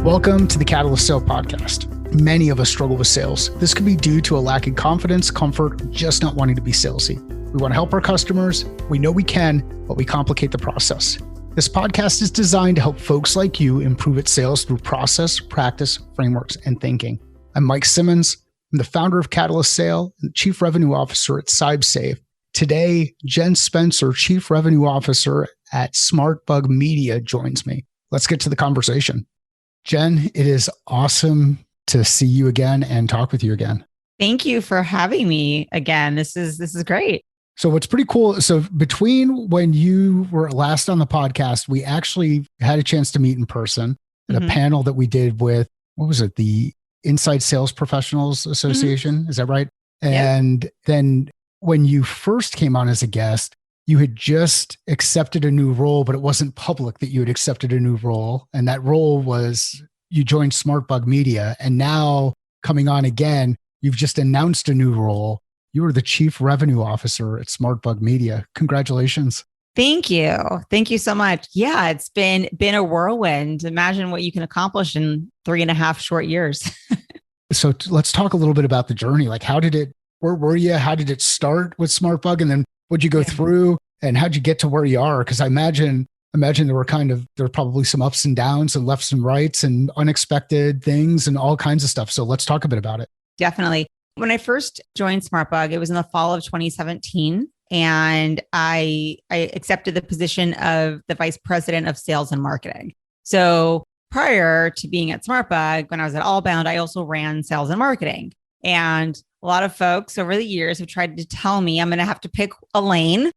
Welcome to the Catalyst Sale Podcast. Many of us struggle with sales. This could be due to a lack of confidence, comfort, or just not wanting to be salesy. We want to help our customers. We know we can, but we complicate the process. This podcast is designed to help folks like you improve at sales through process, practice, frameworks, and thinking. I'm Mike Simmons. I'm the founder of Catalyst Sale and the Chief Revenue Officer at CyBSave. Today, Jen Spencer, Chief Revenue Officer at SmartBug Media, joins me. Let's get to the conversation. Jen, it is awesome to see you again and talk with you again. Thank you for having me again. This is great. So what's pretty cool, so between when you were last on the podcast, we actually had a chance to meet in person at a panel that we did with, what was it? The Inside Sales Professionals Association. Is that right? And then when you first came on as a guest, you had just accepted a new role, but it wasn't public that you had accepted a new role. And that role was you joined SmartBug Media. And now coming on again, you've just announced a new role. You are the Chief Revenue Officer at SmartBug Media. Congratulations. Thank you. Thank you so much. Yeah, it's been a whirlwind. Imagine what you can accomplish in 3.5 short years. So let's talk a little bit about the journey. Like, where were you? How did it start with SmartBug? And then what'd you go through and how'd you get to where you are? Because I imagine there were probably some ups and downs and lefts and rights and unexpected things and all kinds of stuff. So let's talk a bit about it. Definitely. When I first joined SmartBug, it was in the fall of 2017. And I accepted the position of the Vice President of Sales and Marketing. So prior to being at SmartBug, when I was at Allbound, I also ran sales and marketing. And a lot of folks over the years have tried to tell me I'm going to have to pick a lane,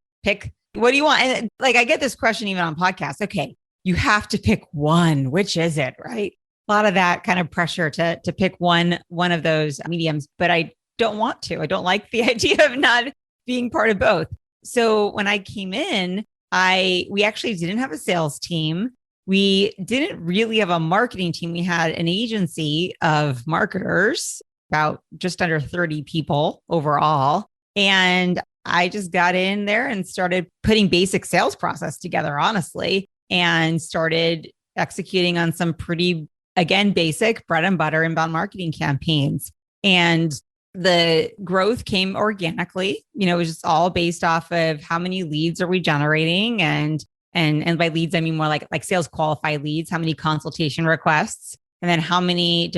what do you want? And I get this question even on podcasts. Okay, you have to pick one. Which is it, right? A lot of that kind of pressure to pick one of those mediums, but I don't want to. I don't like the idea of not being part of both. So when I came in, we actually didn't have a sales team. We didn't really have a marketing team. We had an agency of marketers, about just under 30 people overall. And I just got in there and started putting basic sales process together, honestly, and started executing on some pretty, again, basic bread and butter inbound marketing campaigns. And the growth came organically. It was just all based off of how many leads are we generating. And by leads, I mean more like sales qualified leads, how many consultation requests. And then how many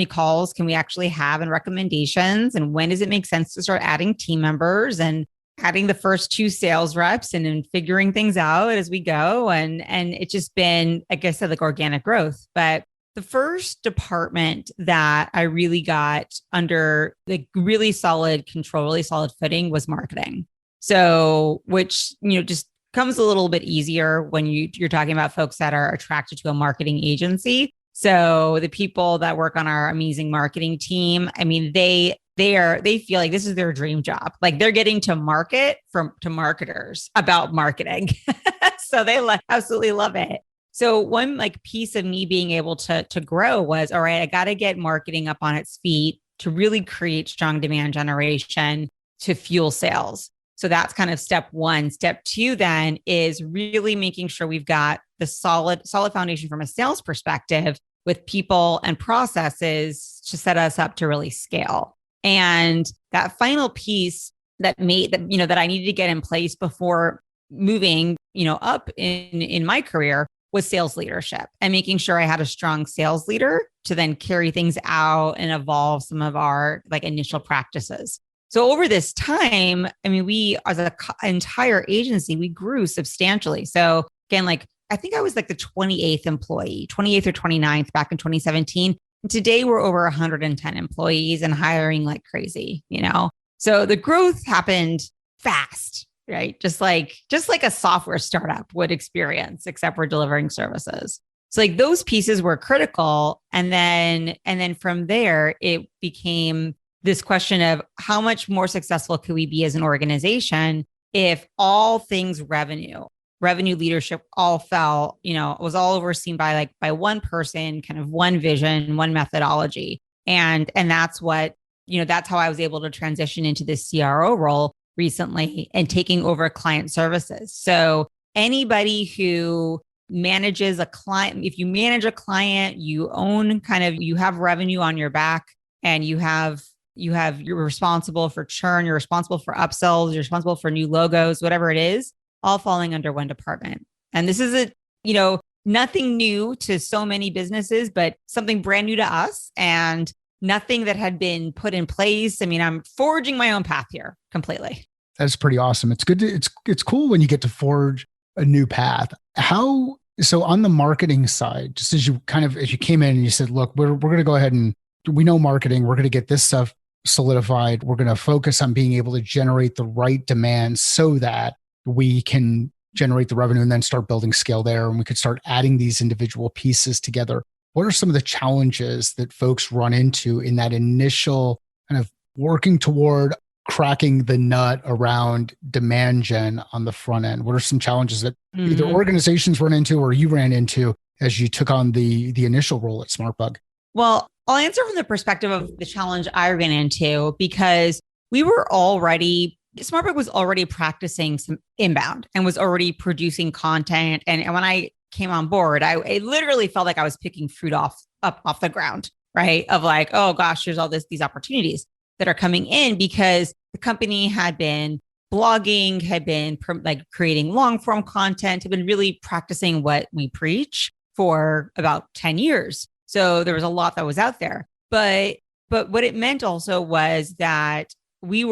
calls can we actually have and recommendations? And when does it make sense to start adding team members and adding the first 2 sales reps and then figuring things out as we go? And it's just been, like I said, like organic growth. But the first department that I really got under the really solid control, really solid footing was marketing. So, which, just comes a little bit easier when you're talking about folks that are attracted to a marketing agency. So the people that work on our amazing marketing team, I mean, they feel like this is their dream job. Like they're getting to market to marketers about marketing. So they absolutely love it. So one piece of me being able to grow was, all right, I got to get marketing up on its feet to really create strong demand generation to fuel sales. So that's kind of step one. Step two then is really making sure we've got the solid foundation from a sales perspective with people and processes to set us up to really scale. And that final piece that I needed to get in place before moving, up in my career was sales leadership and making sure I had a strong sales leader to then carry things out and evolve some of our initial practices. So over this time, I mean, we as an entire agency, we grew substantially. So again, I think I was the 28th employee, 28th or 29th back in 2017. And today we're over 110 employees and hiring like crazy, So the growth happened fast, right? Just like a software startup would experience, except we're delivering services. So those pieces were critical. And then from there, it became this question of how much more successful could we be as an organization if all things revenue leadership all fell, was all overseen by one person, kind of one vision, one methodology. And that's what, that's how I was able to transition into this CRO role recently and taking over client services. So anybody who manages a client. If you manage a client, you own you have revenue on your back, and you're responsible for churn, you're responsible for upsells, you're responsible for new logos, whatever it is, all falling under one department. And this is nothing new to so many businesses, but something brand new to us and nothing that had been put in place. I mean, I'm forging my own path here completely. That's pretty awesome. It's good. It's cool when you get to forge a new path. So on the marketing side, just as you came in and you said, look, we're going to go ahead and we know marketing, we're going to get this stuff solidified. We're going to focus on being able to generate the right demand so that we can generate the revenue and then start building scale there. And we could start adding these individual pieces together. What are some of the challenges that folks run into in that initial kind of working toward cracking the nut around demand gen on the front end? What are some challenges that either organizations run into or you ran into as you took on the initial role at SmartBug? Well, I'll answer from the perspective of the challenge I ran into, because SmartBug was already practicing some inbound and was already producing content. And when I came on board, I literally felt like I was picking fruit off the ground, right? Of like, oh gosh, there's all these opportunities that are coming in, because the company had been blogging, had been creating long form content, had been really practicing what we preach for about 10 years. So there was a lot that was out there. But what it meant also was that we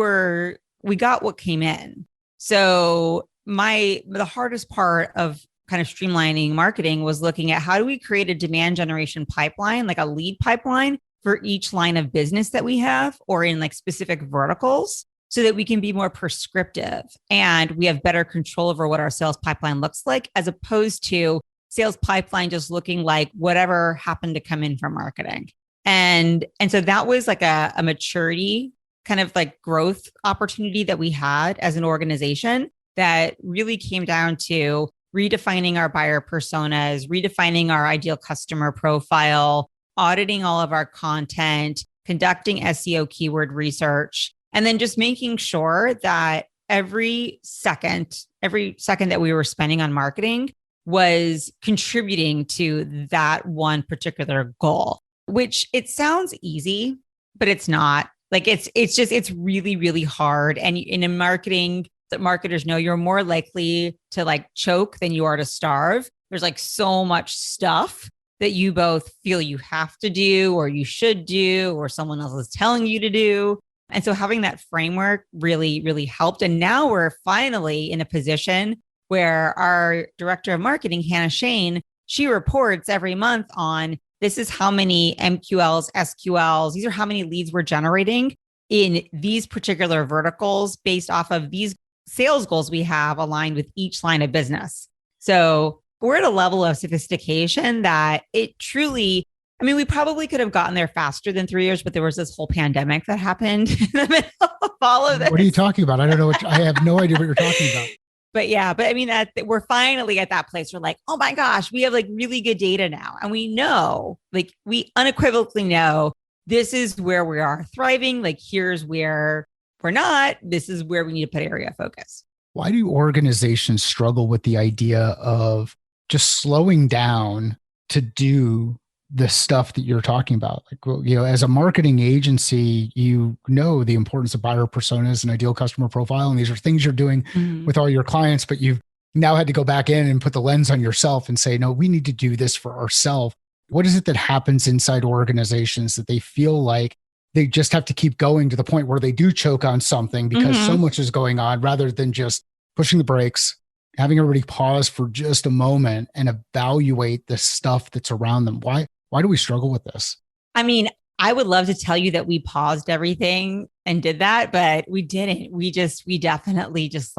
got what came in. So the hardest part of kind of streamlining marketing was looking at how do we create a demand generation pipeline, like a lead pipeline for each line of business that we have, or in like specific verticals, so that we can be more prescriptive and we have better control over what our sales pipeline looks like, as opposed to sales pipeline just looking like whatever happened to come in from marketing. And so that was like a maturity kind of like growth opportunity that we had as an organization, that really came down to redefining our buyer personas, redefining our ideal customer profile, auditing all of our content, conducting SEO keyword research, and then just making sure that every second that we were spending on marketing was contributing to that one particular goal, which it sounds easy, but it's not. Like it's really, really hard. And in marketing, that marketers know, you're more likely to like choke than you are to starve. There's like so much stuff that you both feel you have to do, or you should do, or someone else is telling you to do. And so having that framework really, really helped. And now we're finally in a position where our director of marketing, Hannah Shane, she reports every month on, this is how many MQLs, SQLs, these are how many leads we're generating in these particular verticals based off of these sales goals we have aligned with each line of business. So we're at a level of sophistication that it truly, I mean, we probably could have gotten there faster than 3 years, but there was this whole pandemic that happened in the middle of all of this. What are you talking about? I don't know. I have no idea what you're talking about. But I mean, that we're finally at that place where like, oh my gosh, we have like really good data now. And we know, like we unequivocally know this is where we are thriving. Like here's where we're not. This is where we need to put area of focus. Why do organizations struggle with the idea of just slowing down to do the stuff that you're talking about? Like, well, as a marketing agency, the importance of buyer personas and ideal customer profile. And these are things you're doing with all your clients, but you've now had to go back in and put the lens on yourself and say, no, we need to do this for ourselves. What is it that happens inside organizations that they feel like they just have to keep going to the point where they do choke on something because so much is going on, rather than just pushing the brakes, having everybody pause for just a moment and evaluate the stuff that's around them? Why do we struggle with this? I mean, I would love to tell you that we paused everything and did that, but we didn't. We definitely just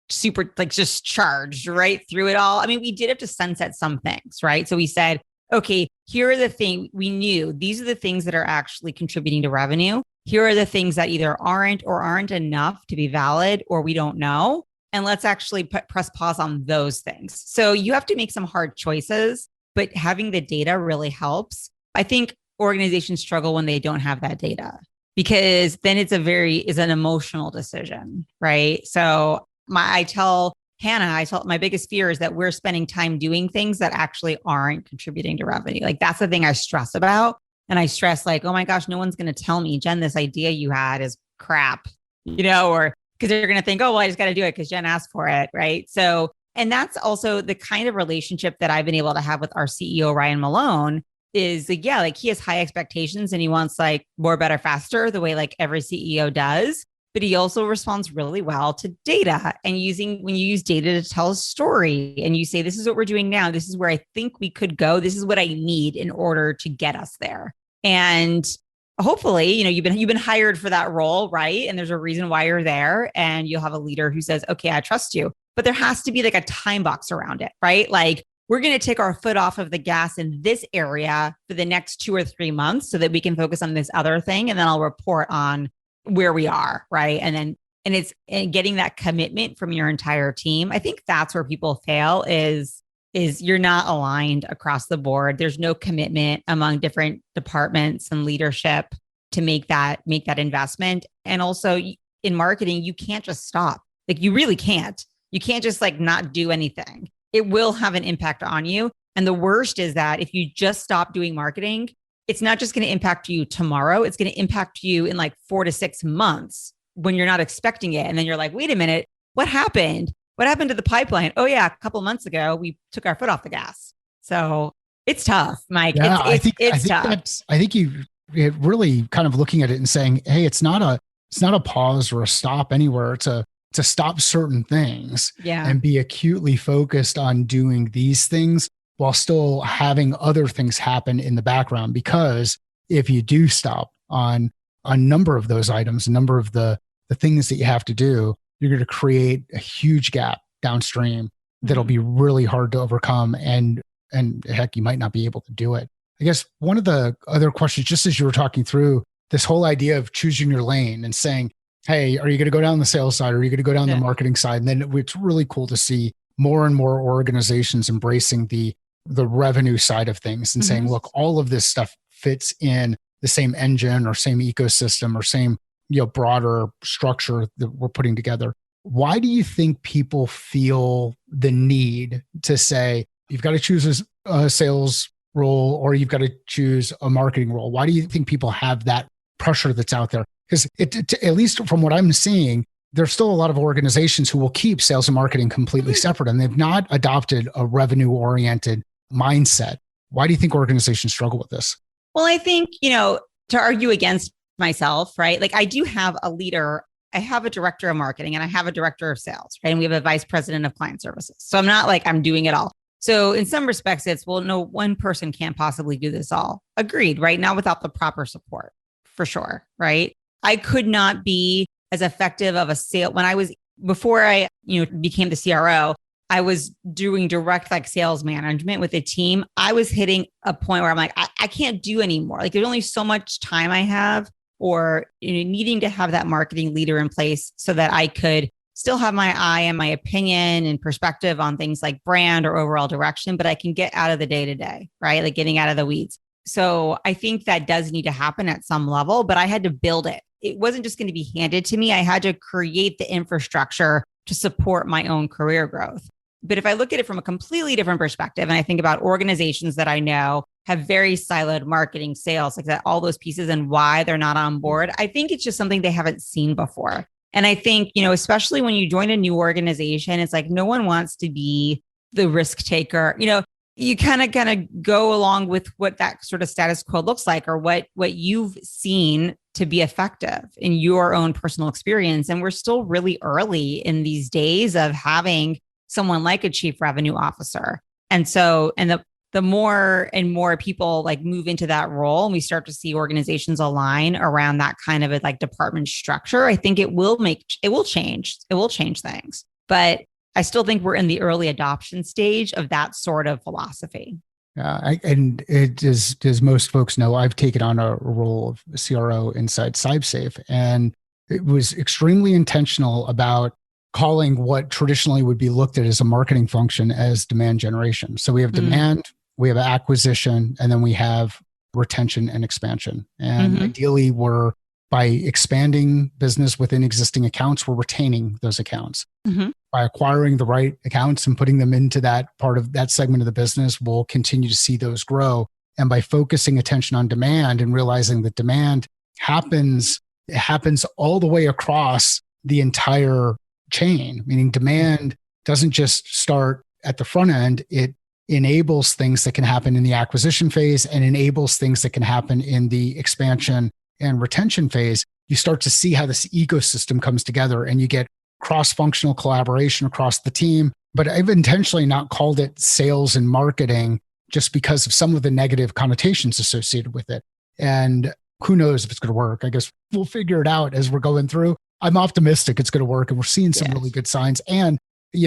just charged right through it all. I mean, we did have to sunset some things, right? So we said, okay, here are the things we knew. These are the things that are actually contributing to revenue. Here are the things that either aren't enough to be valid, or we don't know. And let's actually press pause on those things. So you have to make some hard choices, but having the data really helps. I think organizations struggle when they don't have that data, because then it's an emotional decision, right? So I tell Hannah, I told my biggest fear is that we're spending time doing things that actually aren't contributing to revenue. Like that's the thing I stress about. And I stress like, oh my gosh, no one's going to tell me, Jen, this idea you had is crap, or because they're going to think, oh, well, I just got to do it because Jen asked for it. Right. So, and that's also the kind of relationship that I've been able to have with our CEO, Ryan Malone, is like, yeah, like he has high expectations and he wants like more, better, faster, the way like every CEO does. But he also responds really well to data and when you use data to tell a story and you say, this is what we're doing now. This is where I think we could go. This is what I need in order to get us there. And hopefully, you've been hired for that role, right? And there's a reason why you're there and you'll have a leader who says, okay, I trust you. But there has to be like a time box around it, right? Like we're going to take our foot off of the gas in this area for the next 2 or 3 months so that we can focus on this other thing. And then I'll report on where we are, right? And getting that commitment from your entire team. I think that's where people fail is you're not aligned across the board. There's no commitment among different departments and leadership to make that investment. And also in marketing, you can't just stop. Like you really can't. You can't just like not do anything. It will have an impact on you. And the worst is that if you just stop doing marketing, it's not just going to impact you tomorrow. It's going to impact you in like 4 to 6 months when you're not expecting it. And then you're like, wait a minute, what happened? What happened to the pipeline? Oh yeah, a couple of months ago, we took our foot off the gas. So it's tough, Mike. Yeah, it's tough. I think you really kind of looking at it and saying, hey, it's not a pause or a stop anywhere. It's to stop certain things and be acutely focused on doing these things while still having other things happen in the background. Because if you do stop on a number of those items, a number of the things that you have to do, you're going to create a huge gap downstream that'll be really hard to overcome. And heck, you might not be able to do it. I guess one of the other questions, just as you were talking through this whole idea of choosing your lane and saying, hey, are you going to go down the sales side? Or are you going to go down the marketing side? And then it's really cool to see more and more organizations embracing the revenue side of things and saying, look, all of this stuff fits in the same engine or same ecosystem or same, broader structure that we're putting together. Why do you think people feel the need to say, you've got to choose a sales role or you've got to choose a marketing role? Why do you think people have that pressure that's out there? Because at least from what I'm seeing, there's still a lot of organizations who will keep sales and marketing completely separate, and they've not adopted a revenue-oriented mindset. Why do you think organizations struggle with this? Well, I think, to argue against myself, right? Like I do have a leader. I have a director of marketing and I have a director of sales, right? And we have a vice president of client services. So I'm not like I'm doing it all. So in some respects, it's, well, no, one person can't possibly do this all. Agreed, right? Not without the proper support, for sure, right? I could not be as effective of a sale before I, became the CRO. I was doing direct like sales management with a team. I was hitting a point where I'm like, I can't do anymore. Like there's only so much time I have, or needing to have that marketing leader in place so that I could still have my eye and my opinion and perspective on things like brand or overall direction, but I can get out of the day-to-day, right? Like getting out of the weeds. So I think that does need to happen at some level, but I had to build it. It wasn't just going to be handed to me. I had to create the infrastructure to support my own career growth. But if I look at it from a completely different perspective, and I think about organizations that I know have very siloed marketing, sales, like that, all those pieces and why they're not on board, I think it's just something they haven't seen before. And I think, especially when you join a new organization, it's like no one wants to be the risk taker. You kind of go along with what that sort of status quo looks like, or what you've seen to be effective in your own personal experience. And we're still really early in these days of having someone like a chief revenue officer. And so, the more and more people like move into that role and we start to see organizations align around that kind of a like department structure, I think it will change things. But I still think we're in the early adoption stage of that sort of philosophy. And it is, as most folks know, I've taken on a role of CRO inside SciSafe, and it was extremely intentional about calling what traditionally would be looked at as a marketing function as demand generation. So we have demand, we have acquisition, and then we have retention and expansion. And ideally, by expanding business within existing accounts, we're retaining those accounts. by acquiring the right accounts and putting them into that part of that segment of the business, we'll continue to see those grow. And by focusing attention on demand and realizing that demand happens, it happens all the way across the entire chain, meaning demand doesn't just start at the front end. It enables things that can happen in the acquisition phase and enables things that can happen in the expansion and retention phase. You start to see how this ecosystem comes together and you get cross-functional collaboration across the team. But I've intentionally not called it sales and marketing just because of some of the negative connotations associated with it. And who knows if it's going to work? I guess we'll figure it out as we're going through. I'm optimistic it's going to work and we're seeing some really good signs. And,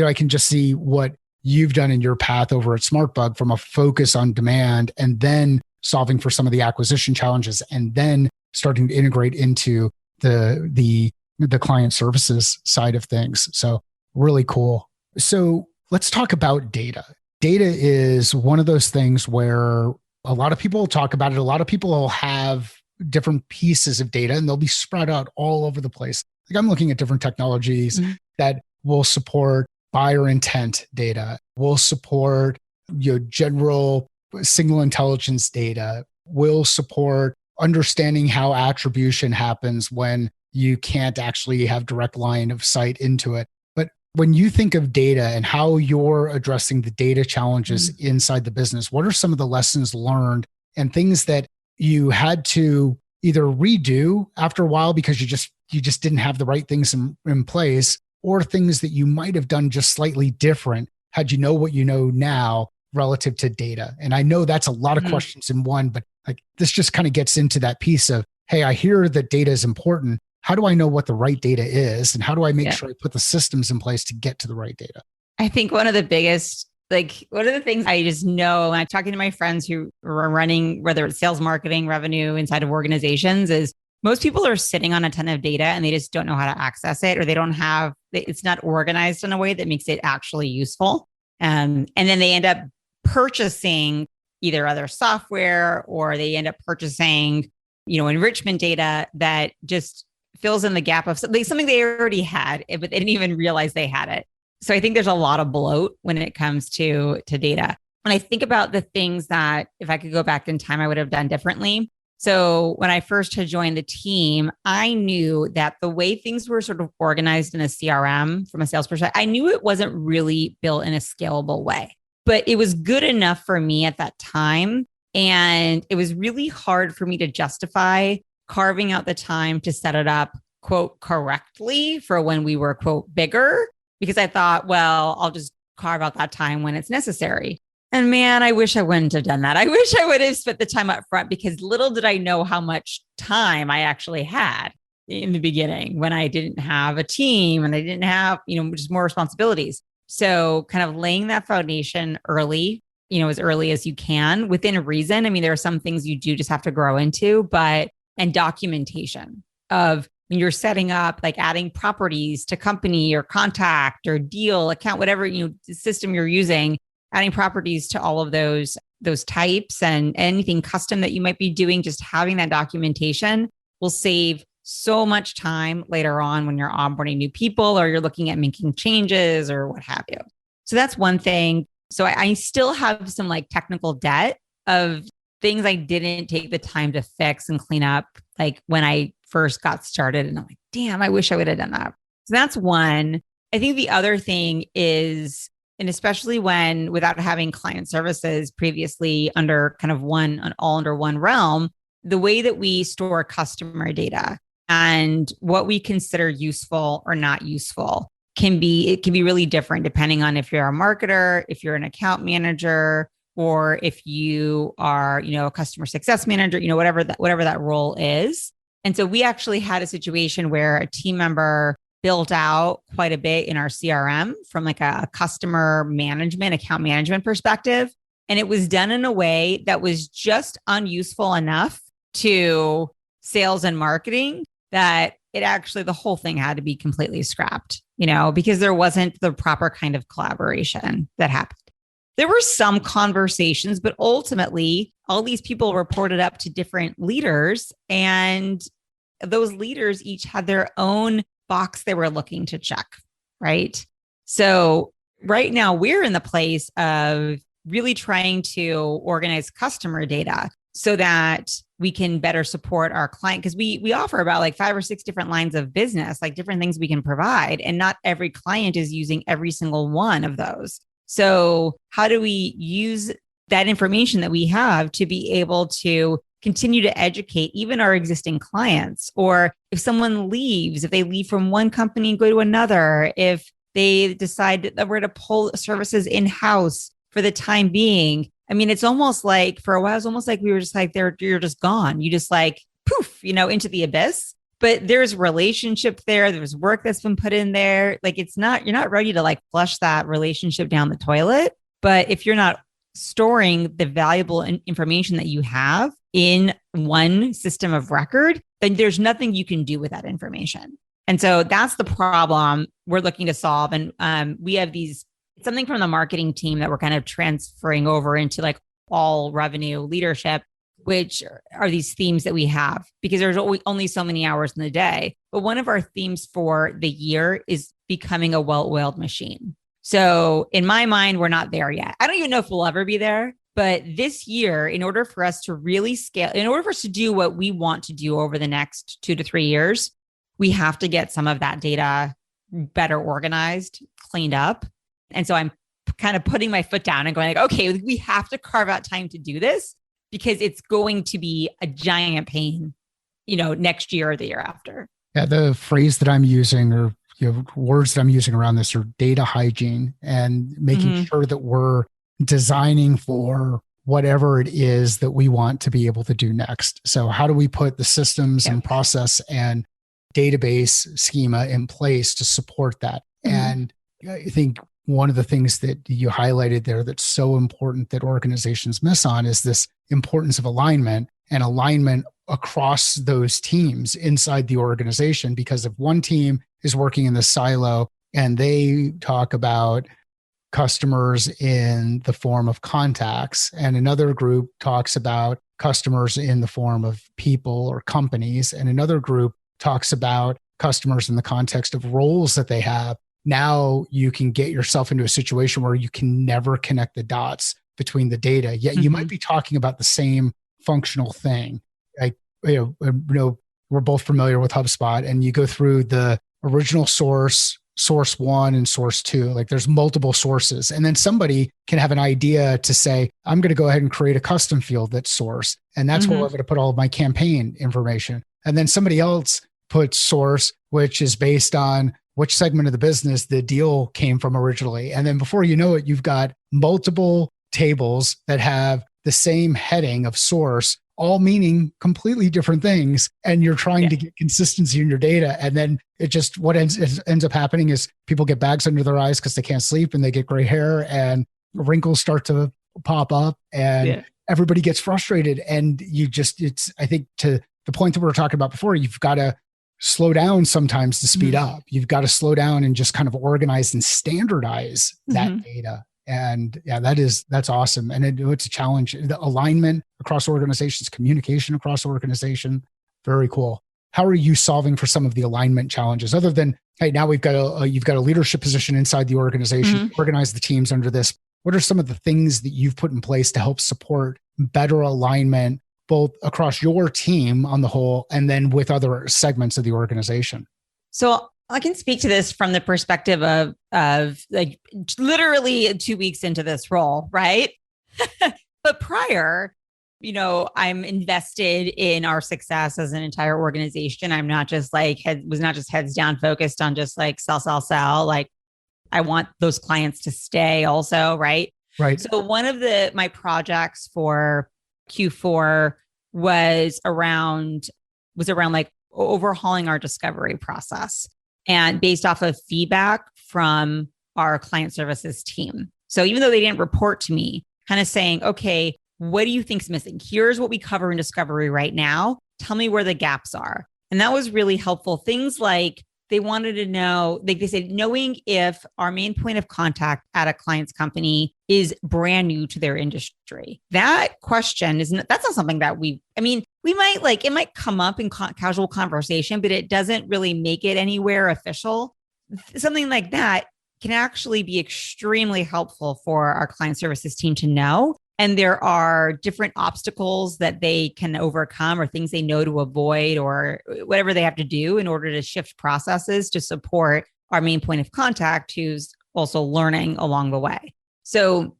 I can just see what you've done in your path over at SmartBug from a focus on demand and then solving for some of the acquisition challenges and then starting to integrate into the client services side of things. So really cool. So let's talk about data. Data is one of those things where a lot of people will talk about it. A lot of people will have different pieces of data and they'll be spread out all over the place. Like I'm looking at different technologies that will support buyer intent data, will support general signal intelligence data, will support understanding how attribution happens when you can't actually have direct line of sight into it. But when you think of data and how you're addressing the data challenges inside the business, what are some of the lessons learned and things that you had to either redo after a while because you just didn't have the right things in place, or things that you might have done just slightly different had you know what you know now relative to data? And I know that's a lot of questions in one, but like this just kind of gets into that piece of, hey, I hear that data is important. How do I know what the right data is? And how do I make sure I put the systems in place to get to the right data? I think one of the things I just know when I'm talking to my friends who are running, whether it's sales, marketing, revenue inside of organizations, is most people are sitting on a ton of data and they just don't know how to access it, or it's not organized in a way that makes it actually useful. And then they end up purchasing either other software or they end up purchasing, enrichment data that just fills in the gap of something they already had, but they didn't even realize they had it. So I think there's a lot of bloat when it comes to data. When I think about the things that if I could go back in time, I would have done differently. So when I first had joined the team, I knew that the way things were sort of organized in a CRM from a sales perspective, I knew it wasn't really built in a scalable way, but it was good enough for me at that time. And it was really hard for me to justify carving out the time to set it up, quote, correctly for when we were, quote, bigger, because I thought, well, I'll just carve out that time when it's necessary. And man, I wish I wouldn't have done that. I wish I would have spent the time up front, because little did I know how much time I actually had in the beginning when I didn't have a team and I didn't have, just more responsibilities. So kind of laying that foundation early, as early as you can within reason. I mean, there are some things you do just have to grow into, and documentation of when you're setting up, like adding properties to company or contact or deal account, whatever, system you're using, adding properties to all of those types and anything custom that you might be doing, just having that documentation will save so much time later on when you're onboarding new people or you're looking at making changes or what have you. So that's one thing. So I still have some like technical debt of things I didn't take the time to fix and clean up, like when I first got started. And I'm like, damn, I wish I would have done that. So that's one. I think the other thing is, and especially when without having client services previously under kind of all under one realm, the way that we store customer data and what we consider useful or not useful can be really different depending on if you're a marketer, if you're an account manager, or if you are, a customer success manager, whatever that role is. And so we actually had a situation where a team member built out quite a bit in our CRM from like a customer management, account management perspective. And it was done in a way that was just unuseful enough to sales and marketing that the whole thing had to be completely scrapped, because there wasn't the proper kind of collaboration that happened. There were some conversations, but ultimately all these people reported up to different leaders, and those leaders each had their own box they were looking to check, right? So right now we're in the place of really trying to organize customer data so that we can better support our client, because we offer about like 5 or 6 different lines of business, like different things we can provide. And not every client is using every single one of those. So how do we use that information that we have to be able to continue to educate even our existing clients? Or if someone leaves, if they leave from one company and go to another, if they decide that we're to pull services in-house for the time being. I mean, it's almost like for a while, it's almost like we were just like, you're just gone. You just like poof, into the abyss. But there's relationship there. There's work that's been put in there. Like you're not ready to like flush that relationship down the toilet. But if you're not storing the valuable information that you have in one system of record, then there's nothing you can do with that information. And so that's the problem we're looking to solve. And we have something from the marketing team that we're kind of transferring over into like all revenue leadership, which are these themes that we have, because there's only so many hours in the day. But one of our themes for the year is becoming a well-oiled machine. So in my mind, we're not there yet. I don't even know if we'll ever be there. But this year, in order for us to really scale, in order for us to do what we want to do over the next 2 to 3 years, we have to get some of that data better organized, cleaned up. And so I'm kind of putting my foot down and going like, okay, we have to carve out time to do this because it's going to be a giant pain, next year or the year after. Yeah, the phrase that I'm using or words that I'm using around this are data hygiene and making sure that we're designing for whatever it is that we want to be able to do next. So how do we put the systems and process and database schema in place to support that? And I think one of the things that you highlighted there that's so important that organizations miss on is this importance of alignment and alignment across those teams inside the organization. Because if one team is working in the silo and they talk about customers in the form of contacts, and another group talks about customers in the form of people or companies, and another group talks about customers in the context of roles that they have, now you can get yourself into a situation where you can never connect the dots between the data. Yet you might be talking about the same functional thing. Like, we're both familiar with HubSpot, and you go through the original source 1 and source 2. Like there's multiple sources. And then somebody can have an idea to say, I'm going to go ahead and create a custom field that's source. And that's where I'm going to put all of my campaign information. And then somebody else puts source, which is based on which segment of the business the deal came from originally. And then before you know it, you've got multiple tables that have the same heading of source, all meaning completely different things. And you're trying to get consistency in your data. And then it just, what ends up happening is people get bags under their eyes because they can't sleep and they get gray hair and wrinkles start to pop up and everybody gets frustrated. And I think to the point that we were talking about before, you've got to slow down sometimes to speed up. You've got to slow down and just kind of organize and standardize that data. And that's awesome. And it's a challenge. The alignment across organizations, communication across organization, very cool. How are you solving for some of the alignment challenges other than, hey, now you've got a leadership position inside the organization, organize the teams under this. What are some of the things that you've put in place to help support better alignment, both across your team on the whole, and then with other segments of the organization? So I can speak to this from the perspective of like literally 2 weeks into this role, right? But prior, I'm invested in our success as an entire organization. I'm not just was not just heads down focused on just like sell. Like I want those clients to stay also, right? Right. So one of my projects for Q4 was around like overhauling our discovery process, and based off of feedback from our client services team. So even though they didn't report to me, kind of saying, okay, what do you think's missing? Here's what we cover in discovery right now. Tell me where the gaps are. And that was really helpful. Things like they wanted to know, like they said, knowing if our main point of contact at a client's company is brand new to their industry. That question that's not something that we might it might come up in casual conversation, but it doesn't really make it anywhere official. Something like that can actually be extremely helpful for our client services team to know. And there are different obstacles that they can overcome or things they know to avoid or whatever they have to do in order to shift processes to support our main point of contact who's also learning along the way. So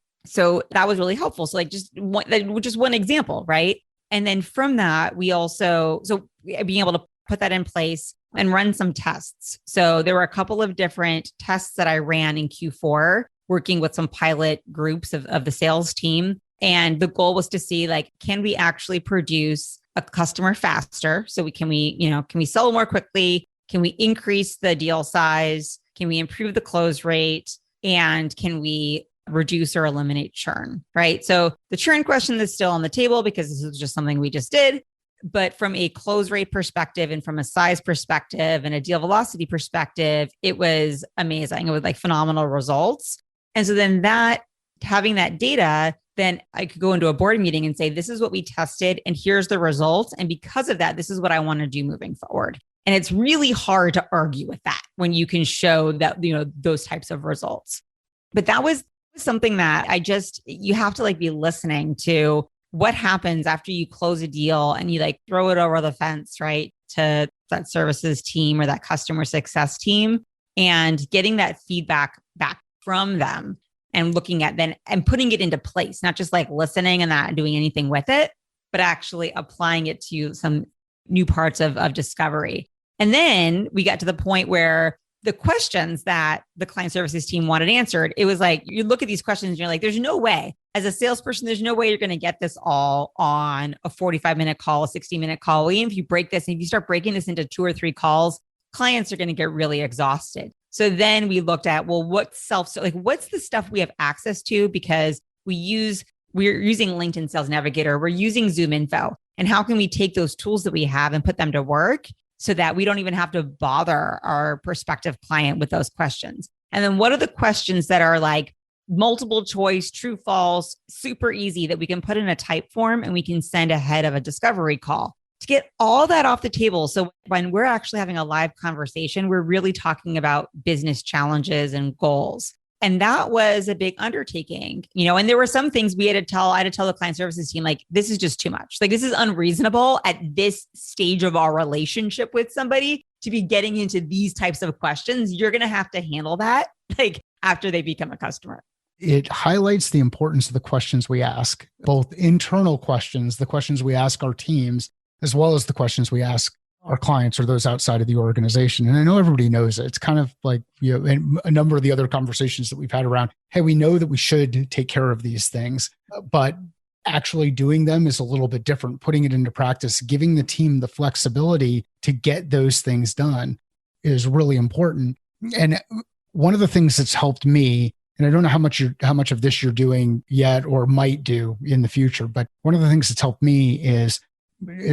that was really helpful. So like just one example, right? And then from that, we also, being able to put that in place and run some tests. So there were a couple of different tests that I ran in Q4, working with some pilot groups of the sales team. And the goal was to see like, can we actually produce a customer faster? So can we sell more quickly? Can we increase the deal size? Can we improve the close rate? And can we reduce or eliminate churn, right? So the churn question is still on the table because this is just something we just did. But from a close rate perspective and from a size perspective and a deal velocity perspective, it was amazing. It was like phenomenal results. And so then having that data, then I could go into a board meeting and say, this is what we tested and here's the results. And because of that, this is what I want to do moving forward. And it's really hard to argue with that when you can show that, those types of results. But that was something that you have to like be listening to what happens after you close a deal and you like throw it over the fence, right? To that services team or that customer success team and getting that feedback back from them and looking at then and putting it into place, not just like listening and not doing anything with it, but actually applying it to some new parts of discovery. And then we got to the point where the questions that the client services team wanted answered, it was like, you look at these questions and you're like, there's no way. As a salesperson, there's no way you're going to get this all on a 45-minute call, a 60-minute call. Even if you break this, and if you start breaking this into 2 or 3 calls, clients are going to get really exhausted. So then we looked at, well, what's the stuff we have access to? Because we're using LinkedIn Sales Navigator, we're using Zoom Info. And how can we take those tools that we have and put them to work so that we don't even have to bother our prospective client with those questions? And then what are the questions that are like multiple choice, true, false, super easy that we can put in a type form and we can send ahead of a discovery call to get all that off the table. So when we're actually having a live conversation, we're really talking about business challenges and goals. And that was a big undertaking, and there were some things I had to tell the client services team, like, this is just too much. Like, this is unreasonable at this stage of our relationship with somebody to be getting into these types of questions. You're going to have to handle that like after they become a customer. It highlights the importance of the questions we ask, both internal questions, the questions we ask our teams, as well as the questions we ask our clients or those outside of the organization. And I know everybody knows it. It's kind of like, in a number of the other conversations that we've had around, hey, we know that we should take care of these things, but actually doing them is a little bit different. Putting it into practice, giving the team the flexibility to get those things done is really important. And one of the things that's helped me, and I don't know how much of this you're doing yet or might do in the future, but one of the things that's helped me is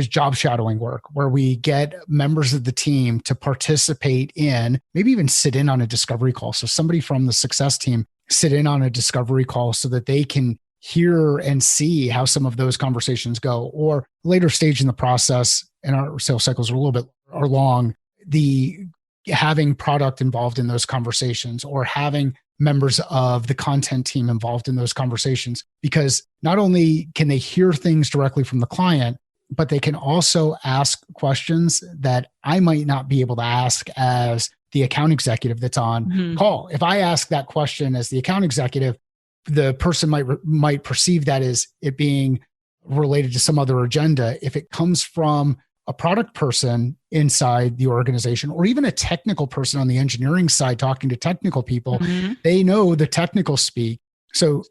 job shadowing work, where we get members of the team to participate in, maybe even sit in on a discovery call. So somebody from the success team sit in on a discovery call so that they can hear and see how some of those conversations go. Or later stage in the process, and our sales cycles are a little bit long, having product involved in those conversations or having members of the content team involved in those conversations, because not only can they hear things directly from the client, but they can also ask questions that I might not be able to ask as the account executive that's on call. If I ask that question as the account executive, the person might perceive that as it being related to some other agenda. If it comes from a product person inside the organization, or even a technical person on the engineering side talking to technical people, they know the technical speak. So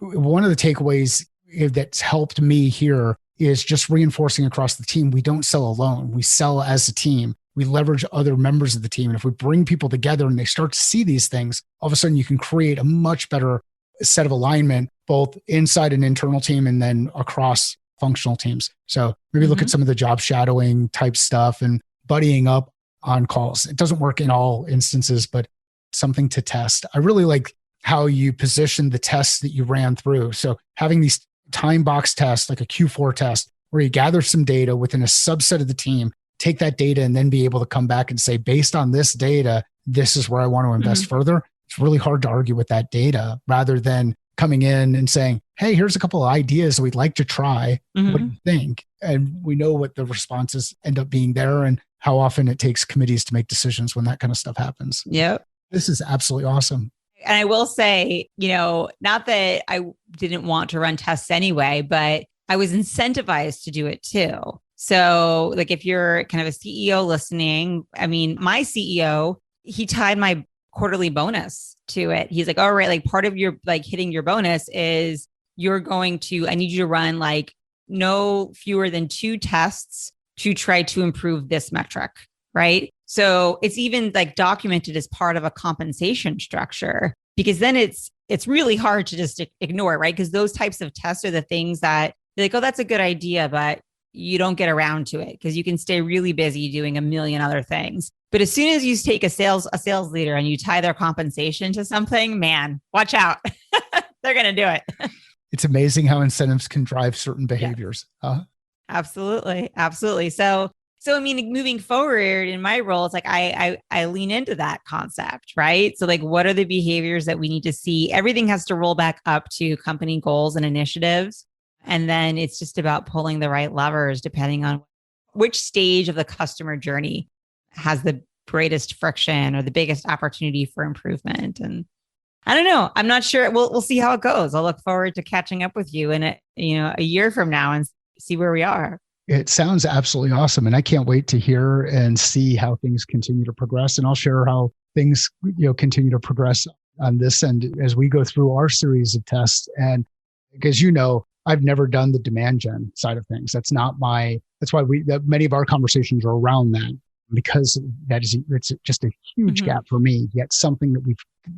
one of the takeaways that's helped me here is just reinforcing across the team. We don't sell alone. We sell as a team. We leverage other members of the team. And if we bring people together and they start to see these things, all of a sudden you can create a much better set of alignment, both inside an internal team and then across functional teams. So maybe look at some of the job shadowing type stuff and buddying up on calls. It doesn't work in all instances, but something to test. I really like how you position the tests that you ran through. So having these time box tests, like a Q4 test, where you gather some data within a subset of the team, take that data and then be able to come back and say, based on this data, this is where I want to invest further. It's really hard to argue with that data rather than coming in and saying, hey, here's a couple of ideas we'd like to try. What do you think? And we know what the responses end up being there and how often it takes committees to make decisions when that kind of stuff happens. Yep. This is absolutely awesome. And I will say, not that I didn't want to run tests anyway, but I was incentivized to do it too. So like if you're kind of a CEO listening, I mean, my CEO, he tied my quarterly bonus to it. He's like, all right, like part of your like hitting your bonus is I need you to run like no fewer than 2 tests to try to improve this metric, right? So it's even like documented as part of a compensation structure, because then it's really hard to just ignore it, right? Because those types of tests are the things that you're like, oh, that's a good idea, but you don't get around to it because you can stay really busy doing a million other things. But as soon as you take a sales leader and you tie their compensation to something, man, watch out. They're going to do it. It's amazing how incentives can drive certain behaviors. Yeah. Absolutely. Absolutely. So I mean, moving forward in my role, it's like I lean into that concept, right? So like, what are the behaviors that we need to see? Everything has to roll back up to company goals and initiatives. And then it's just about pulling the right levers depending on which stage of the customer journey has the greatest friction or the biggest opportunity for improvement. And I don't know. I'm not sure. We'll see how it goes. I'll look forward to catching up with you in a year from now and see where we are. It sounds absolutely awesome. And I can't wait to hear and see how things continue to progress. And I'll share how things continue to progress on this end as we go through our series of tests. And because I've never done the demand gen side of things. That's why many of our conversations are around that, because it's just a huge gap for me. Yet something that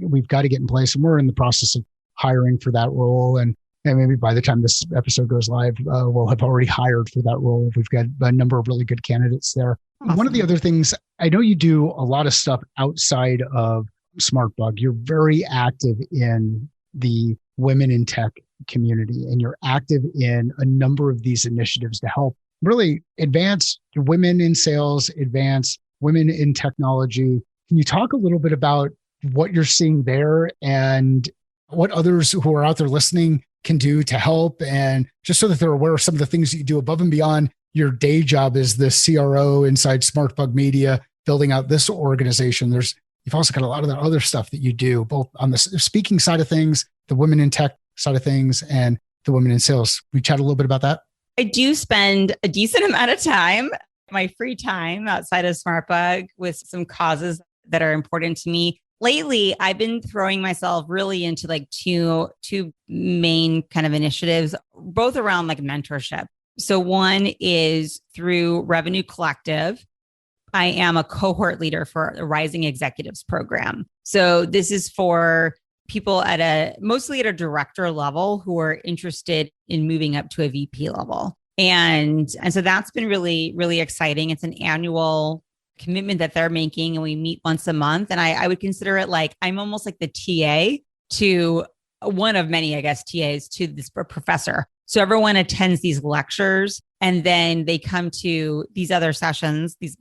we've got to get in place. And we're in the process of hiring for that role. And maybe by the time this episode goes live, we'll have already hired for that role. We've got a number of really good candidates there. Awesome. One of the other things, I know you do a lot of stuff outside of SmartBug. You're very active in the women in tech community, and you're active in a number of these initiatives to help really advance women in sales, advance women in technology. Can you talk a little bit about what you're seeing there and what others who are out there listening can do to help, and just so that they're aware of some of the things that you do above and beyond your day job as the CRO inside SmartBug Media, building out this organization? You've also got a lot of the other stuff that you do, both on the speaking side of things, the women in tech side of things, and the women in sales. We chat a little bit about that. I do spend a decent amount of time, my free time outside of SmartBug, with some causes that are important to me. Lately, I've been throwing myself really into like two main kind of initiatives, both around like mentorship. So one is through Revenue Collective. I am a cohort leader for the Rising Executives program. So this is for people mostly at a director level who are interested in moving up to a VP level. And so that's been really, really exciting. It's an annual commitment that they're making, and we meet once a month. And I would consider it like I'm almost like the TA to one of many, I guess, TAs to this professor. So everyone attends these lectures, and then they come to these other sessions, these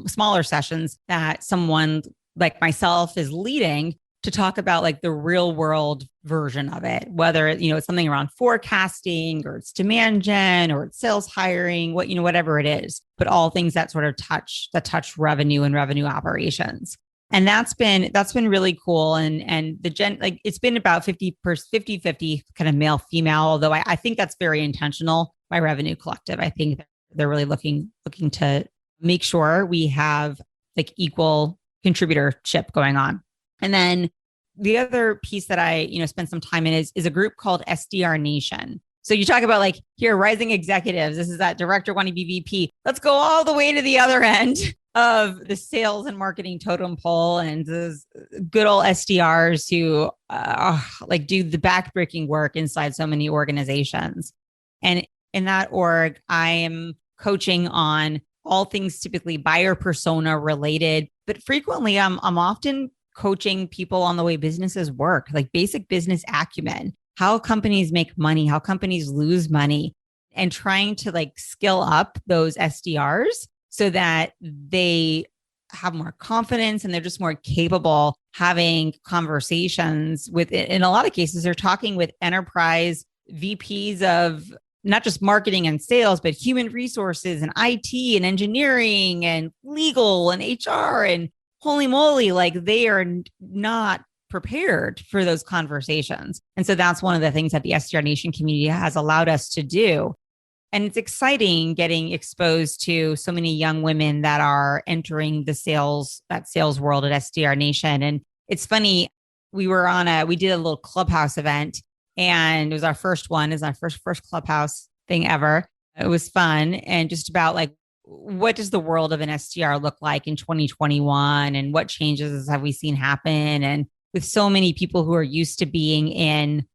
smaller sessions that someone like myself is leading, to talk about like the real world version of it, whether it's something around forecasting, or it's demand gen, or it's sales hiring, whatever it is, but all things that sort of touch revenue and revenue operations. And that's been really cool. And it's been about 50-50 kind of male female, although I think that's very intentional by Revenue Collective. I think they're really looking to make sure we have like equal contributorship going on. And then the other piece that I, spend some time in is a group called SDR Nation. So you talk about like, here, rising executives, this is that director wanting to be VP. Let's go all the way to the other end of the sales and marketing totem pole, and those good old SDRs who like do the backbreaking work inside so many organizations. And in that org, I am coaching on all things typically buyer persona related, but frequently I'm often coaching people on the way businesses work, like basic business acumen, how companies make money, how companies lose money, and trying to like skill up those SDRs so that they have more confidence and they're just more capable having conversations with, in a lot of cases, they're talking with enterprise VPs of not just marketing and sales, but human resources and IT and engineering and legal and HR, and holy moly, like they are not prepared for those conversations. And so that's one of the things that the SDR Nation community has allowed us to do. And it's exciting getting exposed to so many young women that are entering that sales world at SDR Nation. And it's funny, we did a little clubhouse event, and it was our first one, is our first clubhouse thing ever. It was fun. And just about like, what does the world of an SDR look like in 2021? And what changes have we seen happen? And with so many people who are used to being in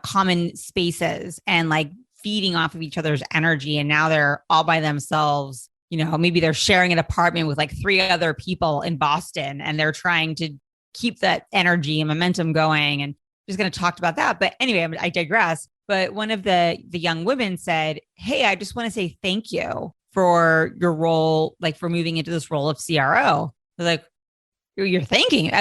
common spaces and like feeding off of each other's energy, and now they're all by themselves, maybe they're sharing an apartment with like 3 other people in Boston, and they're trying to keep that energy and momentum going. And just going to talk about that. But anyway, I digress. But one of the young women said, "Hey, I just want to say thank you for your role, like for moving into this role of CRO." I was like, you're thanking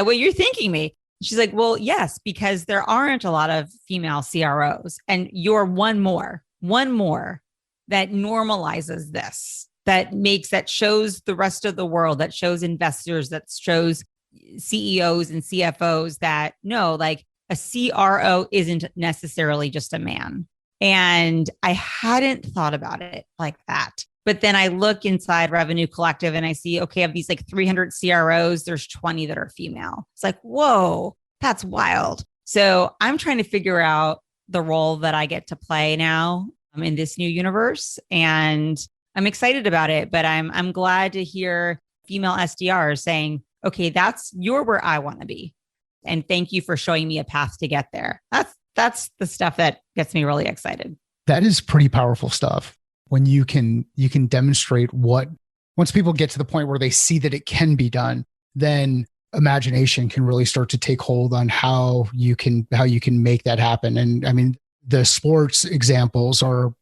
me. She's like, well, yes, because there aren't a lot of female CROs, and you're one more that normalizes this, that shows the rest of the world, that shows investors, that shows CEOs and CFOs that no, like a CRO isn't necessarily just a man. And I hadn't thought about it like that. But then I look inside Revenue Collective and I see, okay, of these like 300 CROs, there's 20 that are female. It's like, whoa, that's wild. So I'm trying to figure out the role that I get to play now in this new universe. And I'm excited about it, but I'm glad to hear female SDRs saying, okay, you're where I want to be. And thank you for showing me a path to get there. That's the stuff that gets me really excited. That is pretty powerful stuff. When you can demonstrate once people get to the point where they see that it can be done, then imagination can really start to take hold on how you can make that happen. And I mean, the sports examples are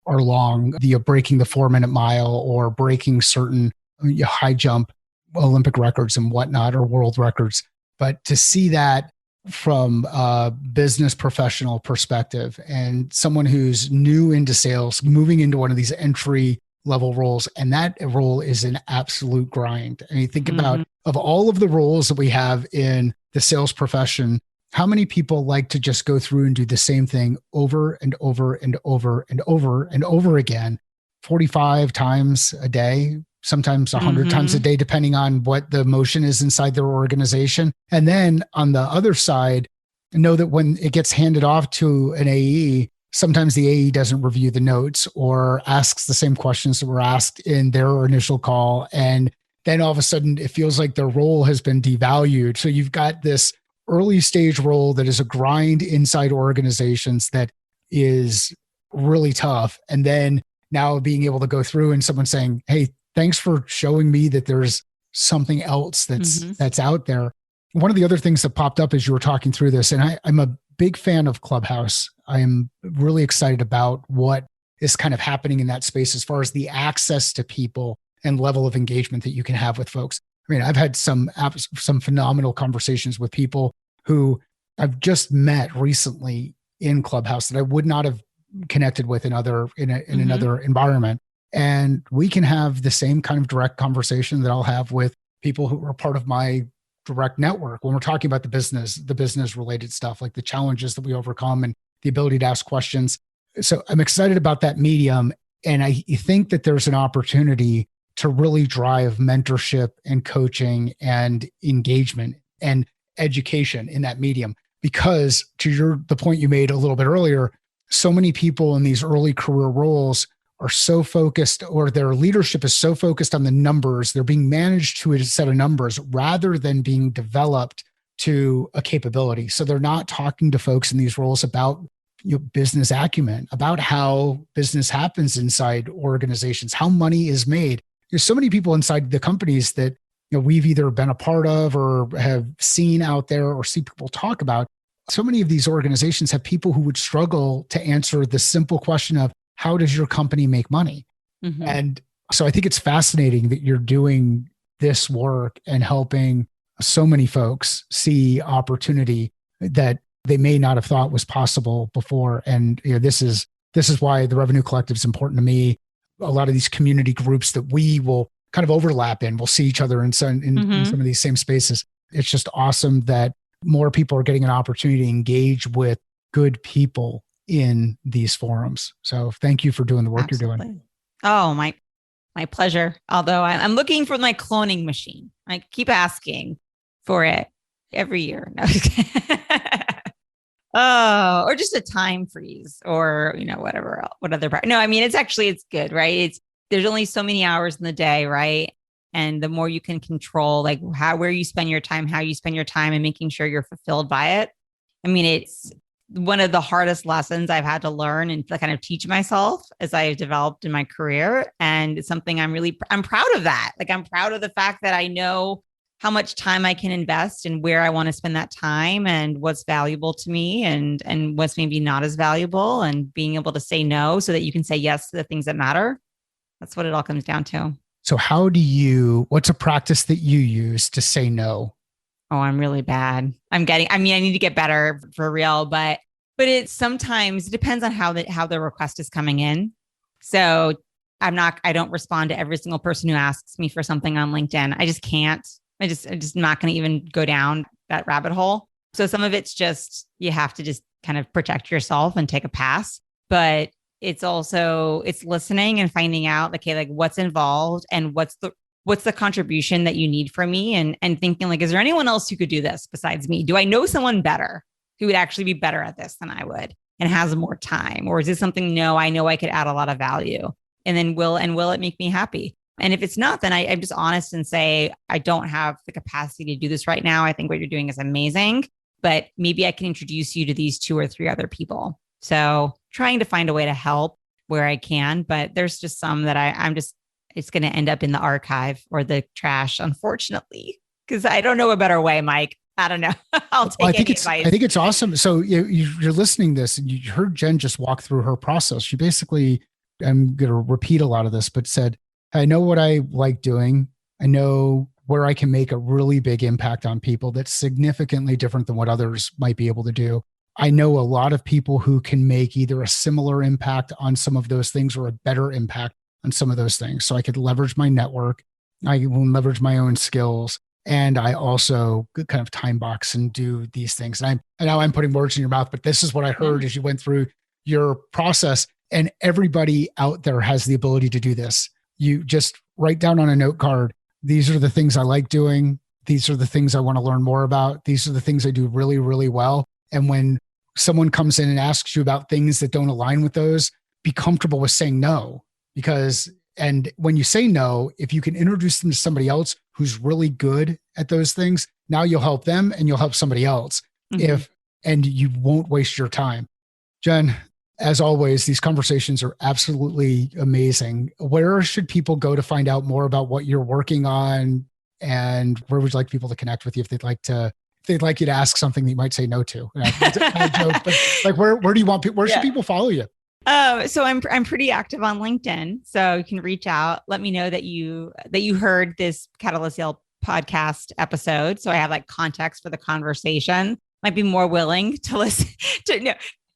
long, the breaking the 4-minute mile or breaking certain high jump Olympic records and whatnot, or world records. But to see that from a business professional perspective and someone who's new into sales, moving into one of these entry level roles, and that role is an absolute grind. I mean, think about, of all of the roles that we have in the sales profession, how many people like to just go through and do the same thing over and over and over and over and over again, 45 times a day, sometimes 100 times a day, depending on what the motion is inside their organization. And then on the other side, know that when it gets handed off to an AE, sometimes the AE doesn't review the notes or asks the same questions that were asked in their initial call. And then all of a sudden it feels like their role has been devalued. So you've got this early stage role that is a grind inside organizations that is really tough. And then now being able to go through and someone saying, hey, thanks for showing me that there's something else that's out there. One of the other things that popped up as you were talking through this, and I'm a big fan of Clubhouse. I am really excited about what is kind of happening in that space as far as the access to people and level of engagement that you can have with folks. I mean, I've had some phenomenal conversations with people who I've just met recently in Clubhouse that I would not have connected with in another environment. And we can have the same kind of direct conversation that I'll have with people who are part of my direct network when we're talking about the business related stuff, like the challenges that we overcome and the ability to ask questions. So I'm excited about that medium. And I think that there's an opportunity to really drive mentorship and coaching and engagement and education in that medium. Because to the point you made a little bit earlier, so many people in these early career roles are so focused, or their leadership is so focused on the numbers. They're being managed to a set of numbers rather than being developed to a capability. So they're not talking to folks in these roles about business acumen, about how business happens inside organizations, how money is made. There's so many people inside the companies that we've either been a part of or have seen out there or see people talk about. So many of these organizations have people who would struggle to answer the simple question of, how does your company make money? And so I think it's fascinating that you're doing this work and helping so many folks see opportunity that they may not have thought was possible before. And this is why the Revenue Collective is important to me. A lot of these community groups that we will kind of overlap in, we'll see each other in some of these same spaces. It's just awesome that more people are getting an opportunity to engage with good people in these forums. So thank you for doing the work you're doing. Oh, my pleasure. Although I'm looking for my cloning machine. I keep asking for it every year. No. Oh, or just a time freeze or, whatever, what other part. No, I mean, it's good, right? There's only so many hours in the day, right? And the more you can control, like where you spend your time, how you spend your time and making sure you're fulfilled by it. I mean, it's one of the hardest lessons I've had to learn and to kind of teach myself as I've developed in my career. And it's something I'm proud of that. Like, I'm proud of the fact that I know how much time I can invest and where I want to spend that time and what's valuable to me and what's maybe not as valuable, and being able to say no so that you can say yes to the things that matter. That's what it all comes down to. So what's a practice that you use to say no? Oh, I'm really bad. I need to get better for real, but it sometimes depends on how the request is coming in. So I don't respond to every single person who asks me for something on LinkedIn. I just can't. I'm just not going to even go down that rabbit hole. So some of it's just, you have to just kind of protect yourself and take a pass. But it's listening and finding out, okay, like what's involved and what's the contribution that you need from me, and thinking like, is there anyone else who could do this besides me? Do I know someone better who would actually be better at this than I would and has more time? Or is this something, no, I know I could add a lot of value, and then will it make me happy? And if it's not, then I'm just honest and say, I don't have the capacity to do this right now. I think what you're doing is amazing, but maybe I can introduce you to these 2 or 3 other people. So trying to find a way to help where I can, but there's just some that it's going to end up in the archive or the trash, unfortunately, because I don't know a better way, Mike. I don't know. I'll take advice. I think it's awesome. So you're listening to this and you heard Jen just walk through her process. She basically, I'm going to repeat a lot of this, but said, I know what I like doing. I know where I can make a really big impact on people that's significantly different than what others might be able to do. I know a lot of people who can make either a similar impact on some of those things or a better impact on some of those things. So I could leverage my network. I will leverage my own skills. And I also kind of time box and do these things. And now I'm putting words in your mouth, but this is what I heard as you went through your process. And everybody out there has the ability to do this. You just write down on a note card, these are the things I like doing. These are the things I want to learn more about. These are the things I do really, really well. And when someone comes in and asks you about things that don't align with those, be comfortable with saying no. And when you say no, if you can introduce them to somebody else who's really good at those things, now you'll help them and you'll help somebody else. And you won't waste your time. Jen, as always, these conversations are absolutely amazing. Where should people go to find out more about what you're working on? And where would you like people to connect with you if they'd like you to ask something that you might say no to? It's a joke, but like, where do you want people, where should people follow you? So I'm pretty active on LinkedIn. So you can reach out, let me know that you heard this Catalyst Sale podcast episode. So I have like context for the conversation. Might be more willing to listen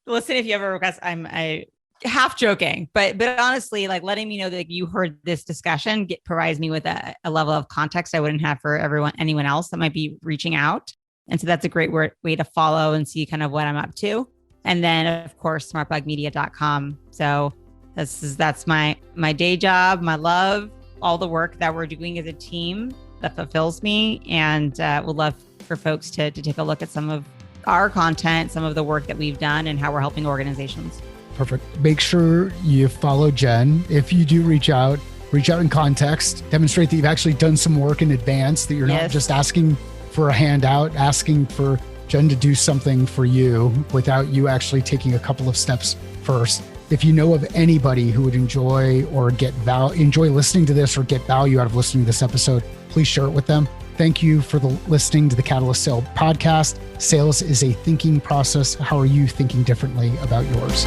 listen if you have a request. I half joking, but honestly, like letting me know that you heard this discussion provides me with a level of context I wouldn't have for anyone else that might be reaching out. And so that's a great way to follow and see kind of what I'm up to. And then of course, smartbugmedia.com. So that's my day job, my love, all the work that we're doing as a team that fulfills me, and would love for folks to take a look at some of our content, some of the work that we've done and how we're helping organizations. Perfect. Make sure you follow Jen. If you do reach out in context, demonstrate that you've actually done some work in advance, that you're not just asking for a handout, asking for Jen to do something for you without you actually taking a couple of steps first. If you know of anybody who would enjoy listening to this or get value out of listening to this episode, please share it with them. Thank you for listening to the Catalyst Sale podcast. Sales is a thinking process. How are you thinking differently about yours?